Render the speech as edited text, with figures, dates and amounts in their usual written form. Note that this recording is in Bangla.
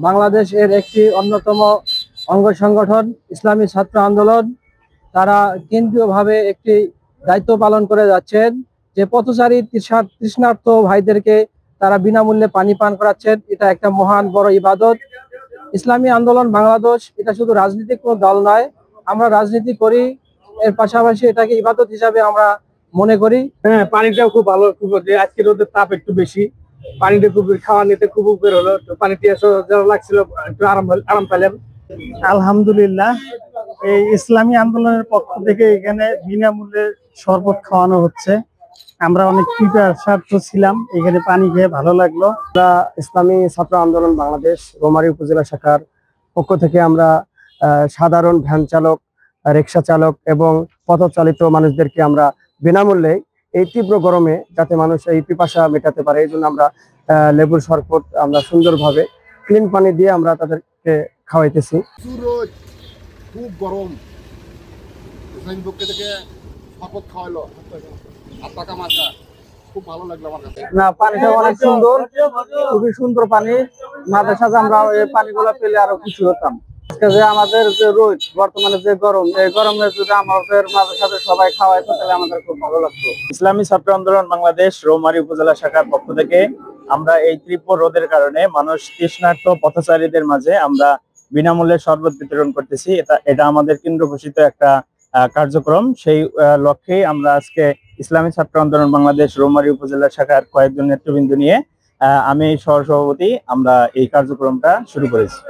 বাংলাদেশের একটি অন্যতম অঙ্গ সংগঠন ইসলামী ছাত্র আন্দোলন। তারা কেন্দ্রীয়ভাবে একটি দায়িত্ব পালন করে যাচ্ছেন, যে পথচারী তৃষ্ণার্ত ভাইদেরকে তারা বিনামূল্যে পানি পান করাচ্ছেন। এটা একটা মহান বড় ইবাদত। ইসলামী আন্দোলন বাংলাদেশ এটা শুধু রাজনৈতিক কোনো দল নয়, আমরা রাজনীতি করি, এর পাশাপাশি এটাকে ইবাদত হিসাবে আমরা মনে করি। হ্যাঁ, পানিটাও খুব ভালো। আজকে রোদের তাপ একটু বেশি, পানিটা খুব খাওয়া নিতে খুব উপকার হলো। পানি যারা লাগছিল একটু আরাম পেলাম। আলহামদুলিল্লাহ, এই ইসলামী আন্দোলনের পক্ষ থেকে এখানে বিনামূল্যে শরবত খাওয়ানো হচ্ছে। আমরা অনেক কৃতজ্ঞ ছিলাম, এখানে পানি খেয়ে ভালো লাগলো। ইসলামী ছাত্র আন্দোলন বাংলাদেশ রৌমারী উপজেলা শাখার পক্ষ থেকে আমরা সাধারণ ভ্যান চালক, রিক্সা চালক এবং পথচালিত মানুষদেরকে আমরা বিনামূল্যে এই তীব্র গরমে যাতে মানুষ এই পিপাসা মেটাতে পারে, এই জন্য আমরা লেবুর শরবত আমরা সুন্দরভাবে ক্লিন পানি দিয়ে আমরা তাদেরকে খাওয়াইতেছি। খুব গরম, ইসলামী পক্ষ থেকে শরবত খাওয়াইলো, খুব ভালো লাগলো আমার কাছে। না, পানিটা অনেক সুন্দর, খুবই সুন্দর পানি। মাঝে সাথে আমরা এই পানিগুলো পেলে আরো খুশি হতাম। যে আমাদের যে রোদ, বর্তমানে যে গরম, এই গরমে যদি আমাদের মাঝে সাথে সবাই খাওয়াইতো তাহলে আমাদের খুব ভালো লাগতো। ইসলামী ছাত্র আন্দোলন বাংলাদেশ রৌমারী উপজেলা শাখার পক্ষ থেকে আমরা এই তীব্র রোদের কারণে মানুষ তৃষ্ণার্ত পথচারীদের মাঝে আমরা বিনামূল্যে শরবত বিতরণ করতেছি। এটা আমাদের কেন্দ্র ঘোষিত একটা কার্যক্রম। সেই লক্ষ্যেই আমরা আজকে ইসলামী ছাত্র আন্দোলন বাংলাদেশ রৌমারী উপজেলা শাখার কয়েকজন নেতৃবৃন্দ নিয়ে আমি সহসভাপতি আমরা এই কার্যক্রমটা শুরু করেছি।